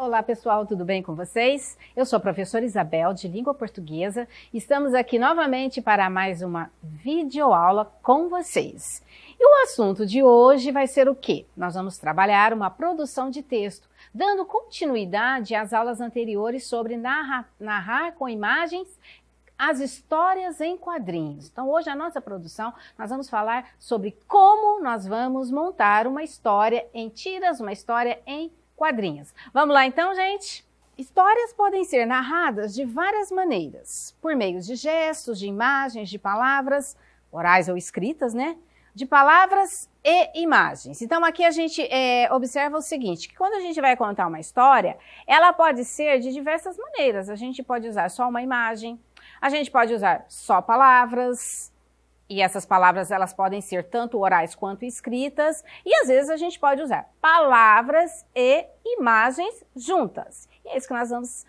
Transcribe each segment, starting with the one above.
Olá pessoal, tudo bem com vocês? Eu sou a professora Isabel, de Língua Portuguesa. Estamos aqui novamente para mais uma videoaula com vocês. E o assunto de hoje vai ser o quê? Nós vamos trabalhar uma produção de texto, dando continuidade às aulas anteriores sobre narrar com imagens as histórias em quadrinhos. Então hoje a nossa produção, nós vamos falar sobre como nós vamos montar uma história em tiras, uma história em quadrinhos. Vamos lá então, gente? Histórias podem ser narradas de várias maneiras, por meio de gestos, de imagens, de palavras, orais ou escritas, né? De palavras e imagens. Então aqui a gente observa o seguinte, que quando a gente vai contar uma história, ela pode ser de diversas maneiras. A gente pode usar só uma imagem, a gente pode usar só palavras, e essas palavras elas podem ser tanto orais quanto escritas, e às vezes a gente pode usar palavras e imagens juntas. E é isso que nós vamos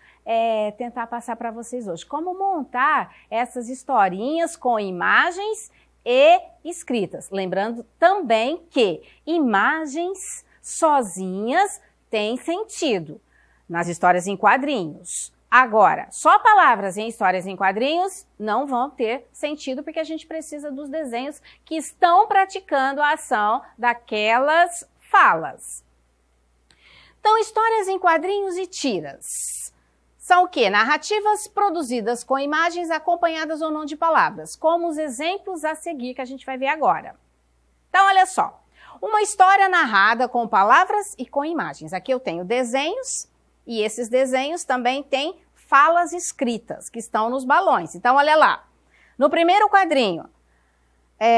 tentar passar para vocês hoje. Como montar essas historinhas com imagens e escritas. Lembrando também que imagens sozinhas têm sentido nas histórias em quadrinhos. Agora, só palavras em histórias em quadrinhos não vão ter sentido porque a gente precisa dos desenhos que estão praticando a ação daquelas falas. Então, histórias em quadrinhos e tiras são o quê? Narrativas produzidas com imagens acompanhadas ou não de palavras, como os exemplos a seguir que a gente vai ver agora. Então, olha só, uma história narrada com palavras e com imagens. Aqui eu tenho desenhos. E esses desenhos também têm falas escritas, que estão nos balões. Então, olha lá. No primeiro quadrinho,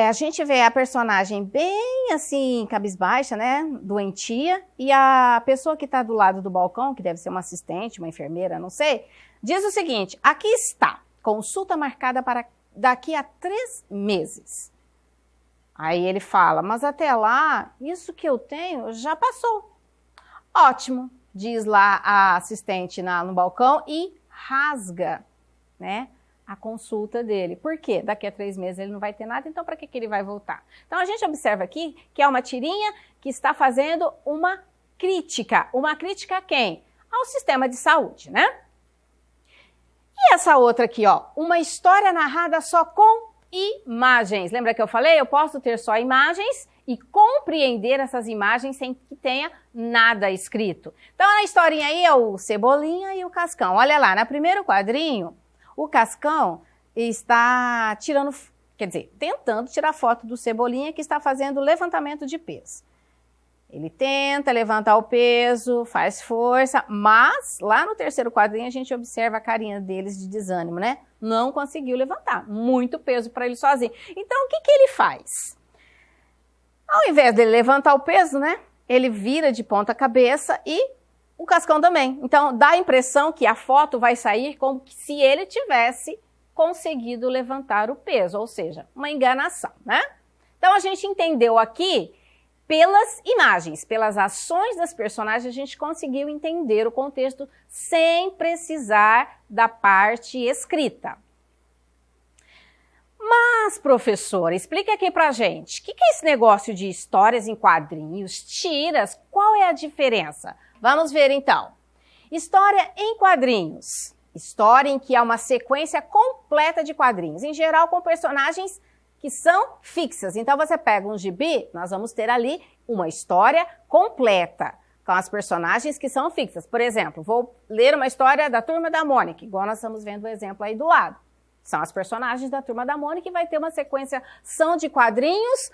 a gente vê a personagem bem assim, cabisbaixa, né? Doentia. E a pessoa que está do lado do balcão, que deve ser uma assistente, uma enfermeira, não sei, diz o seguinte, aqui está, consulta marcada para daqui a 3 meses. Aí ele fala, mas até lá, isso que eu tenho já passou. Ótimo. Diz lá a assistente no balcão e rasga, né, a consulta dele. Por quê? Daqui a 3 meses ele não vai ter nada, então para que ele vai voltar? Então a gente observa aqui que é uma tirinha que está fazendo uma crítica. Uma crítica a quem? Ao sistema de saúde, né? E essa outra aqui, ó, uma história narrada só com imagens. Lembra que eu falei? Eu posso ter só imagens e compreender essas imagens sem que tenha nada escrito. Então, na historinha aí é o Cebolinha e o Cascão. Olha lá, no primeiro quadrinho, o Cascão está tentando tirar foto do Cebolinha que está fazendo levantamento de peso. Ele tenta levantar o peso, faz força, mas lá no terceiro quadrinho a gente observa a carinha deles de desânimo, né? Não conseguiu levantar, muito peso para ele sozinho. Então, o que ele faz? Ao invés dele levantar o peso, né, ele vira de ponta cabeça e o Cascão também. Então, dá a impressão que a foto vai sair como se ele tivesse conseguido levantar o peso, ou seja, uma enganação, né? Então, a gente entendeu aqui, pelas imagens, pelas ações das personagens, a gente conseguiu entender o contexto sem precisar da parte escrita. Mas, professora, explica aqui pra gente, o que é esse negócio de histórias em quadrinhos, tiras, qual é a diferença? Vamos ver então. História em quadrinhos, história em que há uma sequência completa de quadrinhos, em geral com personagens que são fixas. Então você pega um gibi, nós vamos ter ali uma história completa, com as personagens que são fixas. Por exemplo, vou ler uma história da Turma da Mônica, igual nós estamos vendo o exemplo aí do lado. São as personagens da Turma da Mônica e vai ter uma sequência de quadrinhos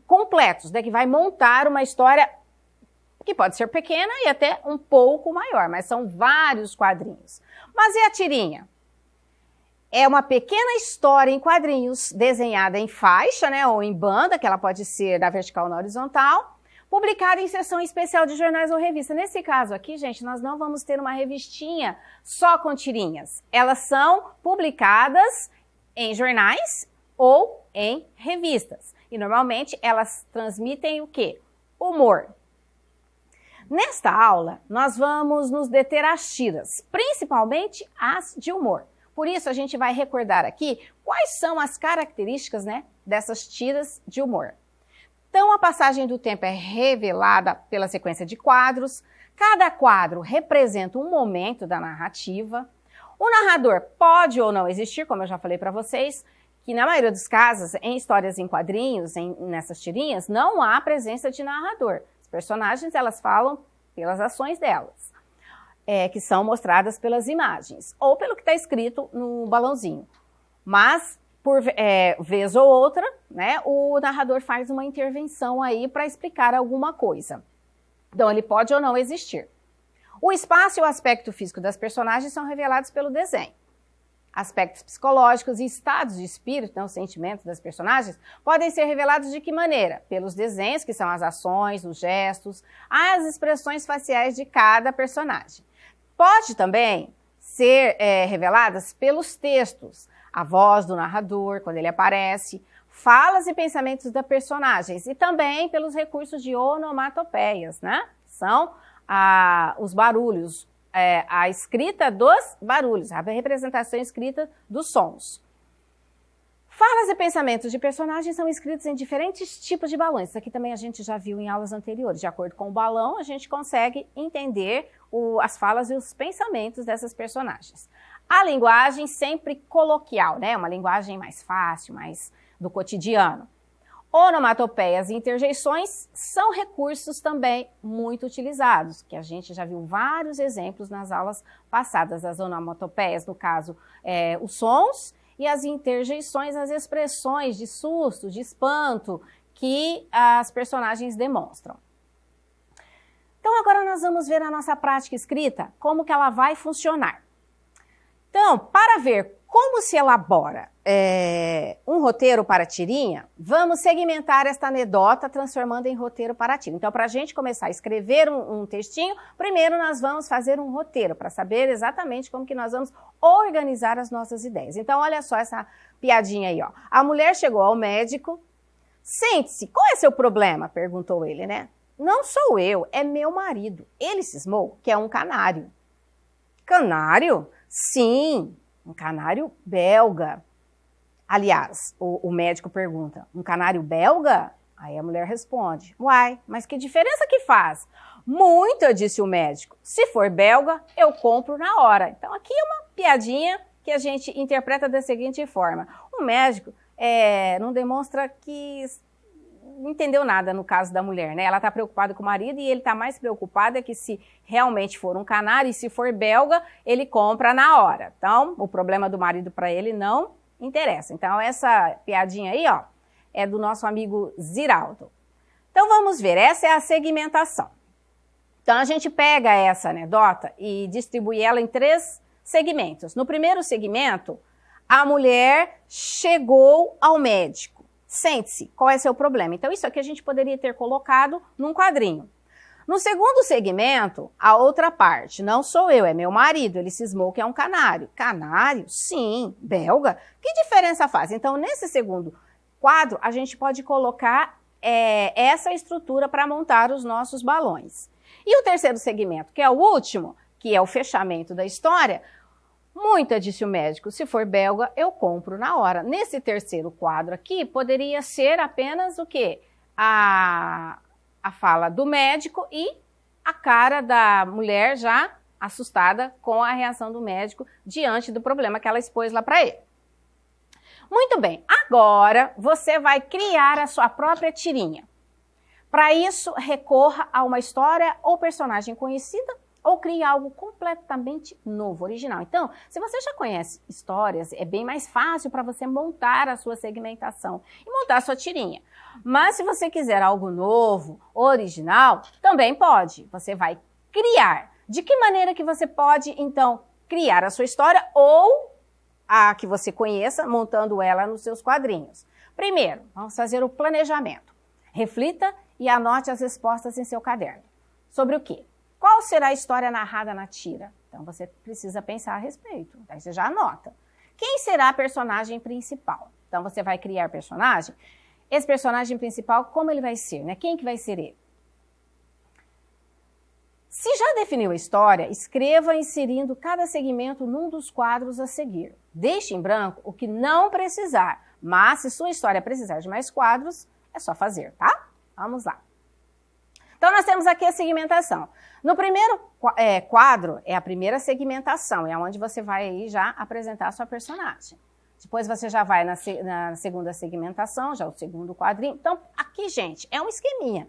completos, né, que vai montar uma história que pode ser pequena e até um pouco maior, mas são vários quadrinhos. Mas e a tirinha? É uma pequena história em quadrinhos, desenhada em faixa, né, ou em banda, que ela pode ser da vertical ou na horizontal, publicada em seção especial de jornais ou revista. Nesse caso aqui, gente, nós não vamos ter uma revistinha só com tirinhas. Elas são publicadas em jornais ou em revistas. E normalmente elas transmitem o quê? Humor. Nesta aula, nós vamos nos deter às tiras, principalmente as de humor. Por isso, a gente vai recordar aqui quais são as características, né, dessas tiras de humor. Então, a passagem do tempo é revelada pela sequência de quadros, Cada quadro representa um momento da narrativa. O narrador pode ou não existir, como eu já falei para vocês, que na maioria dos casos, em histórias em quadrinhos, nessas tirinhas, não há presença de narrador. As personagens, elas falam pelas ações delas, que são mostradas pelas imagens, ou pelo que está escrito no balãozinho. Mas, por vez ou outra, né, o narrador faz uma intervenção aí para explicar alguma coisa. Então, ele pode ou não existir. O espaço e o aspecto físico das personagens são revelados pelo desenho. Aspectos psicológicos e estados de espírito, então, os sentimentos das personagens, podem ser revelados de que maneira? Pelos desenhos, que são as ações, os gestos, as expressões faciais de cada personagem. Pode também ser reveladas pelos textos, a voz do narrador, quando ele aparece, falas e pensamentos das personagens, e também pelos recursos de onomatopeias, né? São os barulhos, a escrita dos barulhos, a representação escrita dos sons. Falas e pensamentos de personagens são escritos em diferentes tipos de balões. Isso aqui também a gente já viu em aulas anteriores. De acordo com o balão, a gente consegue entender as falas e os pensamentos dessas personagens. A linguagem sempre coloquial, né? Uma linguagem mais fácil, mais do cotidiano. Onomatopeias e interjeições são recursos também muito utilizados, que a gente já viu vários exemplos nas aulas passadas. As onomatopeias, no caso, os sons, e as interjeições, as expressões de susto, de espanto, que as personagens demonstram. Então, agora nós vamos ver a nossa prática escrita, como que ela vai funcionar. Então, para ver como se elabora um roteiro para tirinha, vamos segmentar esta anedota transformando em roteiro para tira. Então, para a gente começar a escrever um textinho, primeiro nós vamos fazer um roteiro para saber exatamente como que nós vamos organizar as nossas ideias. Então, olha só essa piadinha aí, ó. A mulher chegou ao médico. Sente-se, qual é seu problema? Perguntou ele, né? Não sou eu, é meu marido. Ele cismou que é um canário. Canário? Sim, um canário belga. Aliás, o médico pergunta, um canário belga? Aí a mulher responde, uai, mas que diferença que faz? Muita, disse o médico. Se for belga, eu compro na hora. Então aqui é uma piadinha que a gente interpreta da seguinte forma. O médico não demonstra que não entendeu nada no caso da mulher, né? Ela está preocupada com o marido e ele está mais preocupado que se realmente for um canário e se for belga, ele compra na hora. Então, o problema do marido para ele não interessa. Então, essa piadinha aí, ó, é do nosso amigo Ziraldo. Então, vamos ver, essa é a segmentação. Então, a gente pega essa anedota e distribui ela em 3 segmentos. No primeiro segmento, a mulher chegou ao médico. Sente-se, qual é seu problema? Então, isso aqui a gente poderia ter colocado num quadrinho. No segundo segmento, a outra parte. Não sou eu, é meu marido. Ele cismou que é um canário. Canário? Sim. Belga? Que diferença faz? Então, nesse segundo quadro, a gente pode colocar essa estrutura para montar os nossos balões. E o terceiro segmento, que é o último, que é o fechamento da história. Muita, disse o médico, se for belga, eu compro na hora. Nesse terceiro quadro aqui, poderia ser apenas o quê? A fala do médico e a cara da mulher já assustada com a reação do médico diante do problema que ela expôs lá para ele. Muito bem, agora você vai criar a sua própria tirinha. Para isso, recorra a uma história ou personagem conhecida ou crie algo completamente novo, original. Então, se você já conhece histórias, é bem mais fácil para você montar a sua segmentação e montar a sua tirinha. Mas se você quiser algo novo, original, também pode. Você vai criar. De que maneira que você pode, então, criar a sua história ou a que você conheça, montando ela nos seus quadrinhos? Primeiro, vamos fazer o planejamento. Reflita e anote as respostas em seu caderno. Sobre o quê? Qual será a história narrada na tira? Então, você precisa pensar a respeito. Daí você já anota. Quem será a personagem principal? Então, você vai criar personagem. Esse personagem principal, como ele vai ser, né? Quem que vai ser ele? Se já definiu a história, escreva inserindo cada segmento num dos quadros a seguir. Deixe em branco o que não precisar. Mas, se sua história precisar de mais quadros, é só fazer, tá? Vamos lá. Então, nós temos aqui a segmentação. No primeiro quadro, é a primeira segmentação, é onde você vai aí já apresentar a sua personagem. Depois você já vai na segunda segmentação, já o segundo quadrinho. Então, aqui, gente, é um esqueminha.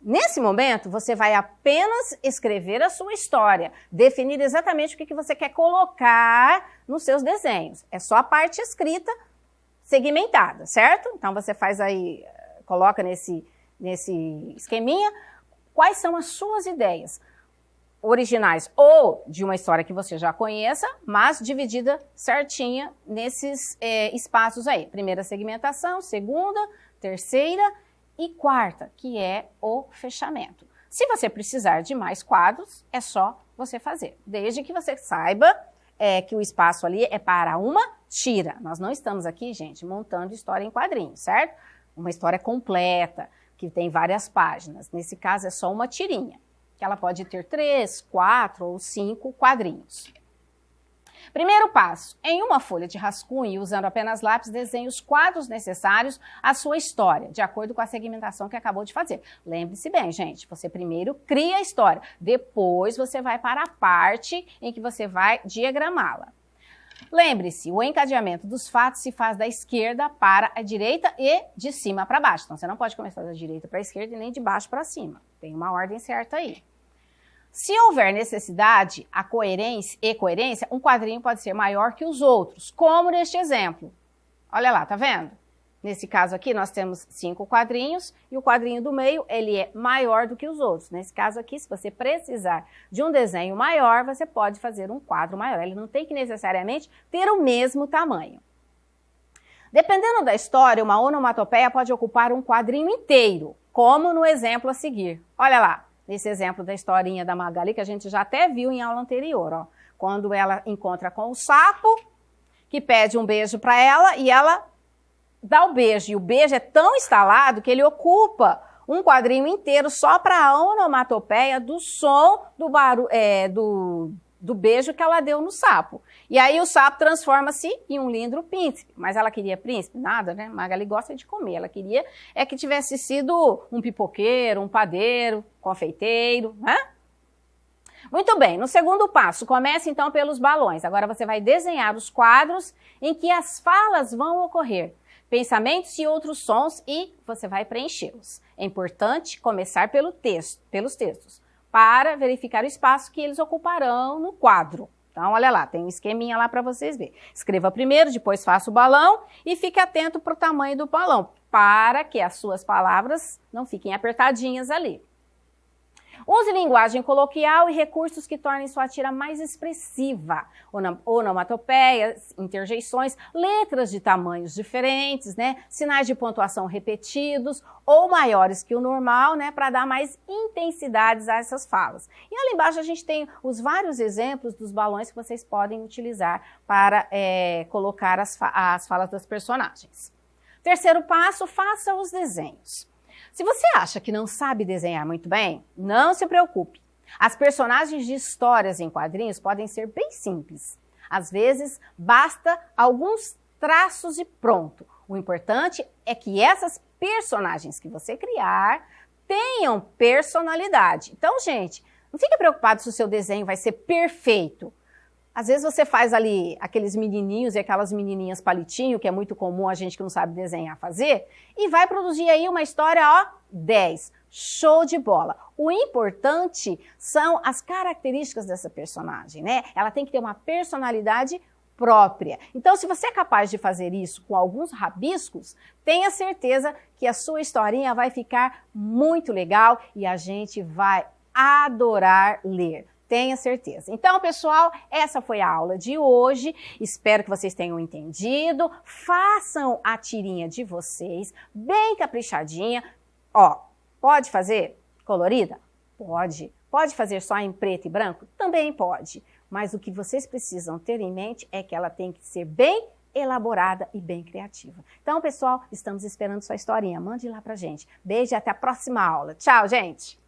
Nesse momento, você vai apenas escrever a sua história, definir exatamente o que você quer colocar nos seus desenhos. É só a parte escrita segmentada, certo? Então, você faz aí, coloca nesse esqueminha quais são as suas ideias originais ou de uma história que você já conheça, mas dividida certinha nesses espaços aí. Primeira segmentação, segunda, terceira e quarta, que é o fechamento. Se você precisar de mais quadros, é só você fazer, desde que você saiba que o espaço ali é para uma tira. Nós não estamos aqui, gente, montando história em quadrinhos, certo? Uma história completa, que tem várias páginas. Nesse caso, é só uma tirinha, que ela pode ter 3, 4 ou 5 quadrinhos. Primeiro passo, em uma folha de rascunho, usando apenas lápis, desenhe os quadros necessários à sua história, de acordo com a segmentação que acabou de fazer. Lembre-se bem, gente, você primeiro cria a história, depois você vai para a parte em que você vai diagramá-la. Lembre-se, o encadeamento dos fatos se faz da esquerda para a direita e de cima para baixo. Então, você não pode começar da direita para a esquerda e nem de baixo para cima. Tem uma ordem certa aí. Se houver necessidade e coerência, um quadrinho pode ser maior que os outros, como neste exemplo. Olha lá, tá vendo? Nesse caso aqui, nós temos 5 quadrinhos e o quadrinho do meio, ele é maior do que os outros. Nesse caso aqui, se você precisar de um desenho maior, você pode fazer um quadro maior. Ele não tem que necessariamente ter o mesmo tamanho. Dependendo da história, uma onomatopeia pode ocupar um quadrinho inteiro, como no exemplo a seguir. Olha lá, nesse exemplo da historinha da Magali, que a gente já até viu em aula anterior, ó. Quando ela encontra com o sapo, que pede um beijo para ela e ela dá o beijo, e o beijo é tão instalado que ele ocupa um quadrinho inteiro só para a onomatopeia do som do beijo que ela deu no sapo. E aí o sapo transforma-se em um lindo príncipe. Mas ela queria príncipe? Nada, né? Magali gosta de comer. Ela queria que tivesse sido um pipoqueiro, um padeiro, confeiteiro, né? Muito bem, no segundo passo, comece então pelos balões. Agora você vai desenhar os quadros em que as falas vão ocorrer. Pensamentos e outros sons e você vai preenchê-los. É importante começar pelos textos, para verificar o espaço que eles ocuparão no quadro. Então, olha lá, tem um esqueminha lá para vocês verem. Escreva primeiro, depois faça o balão e fique atento para o tamanho do balão, para que as suas palavras não fiquem apertadinhas ali. Use linguagem coloquial e recursos que tornem sua tira mais expressiva. Onomatopeias, interjeições, letras de tamanhos diferentes, né? Sinais de pontuação repetidos ou maiores que o normal, né? Para dar mais intensidades a essas falas. E ali embaixo a gente tem os vários exemplos dos balões que vocês podem utilizar para colocar as falas das personagens. Terceiro passo, faça os desenhos. Se você acha que não sabe desenhar muito bem, não se preocupe. As personagens de histórias em quadrinhos podem ser bem simples. Às vezes, basta alguns traços e pronto. O importante é que essas personagens que você criar tenham personalidade. Então, gente, não fique preocupado se o seu desenho vai ser perfeito. Às vezes você faz ali aqueles menininhos e aquelas menininhas palitinho, que é muito comum a gente que não sabe desenhar fazer, e vai produzir aí uma história, ó, 10. Show de bola. O importante são as características dessa personagem, né? Ela tem que ter uma personalidade própria. Então, se você é capaz de fazer isso com alguns rabiscos, tenha certeza que a sua historinha vai ficar muito legal e a gente vai adorar ler. Tenha certeza. Então, pessoal, essa foi a aula de hoje. Espero que vocês tenham entendido. Façam a tirinha de vocês, bem caprichadinha. Ó, pode fazer colorida? Pode. Pode fazer só em preto e branco? Também pode. Mas o que vocês precisam ter em mente é que ela tem que ser bem elaborada e bem criativa. Então, pessoal, estamos esperando sua historinha. Mande lá pra gente. Beijo e até a próxima aula. Tchau, gente!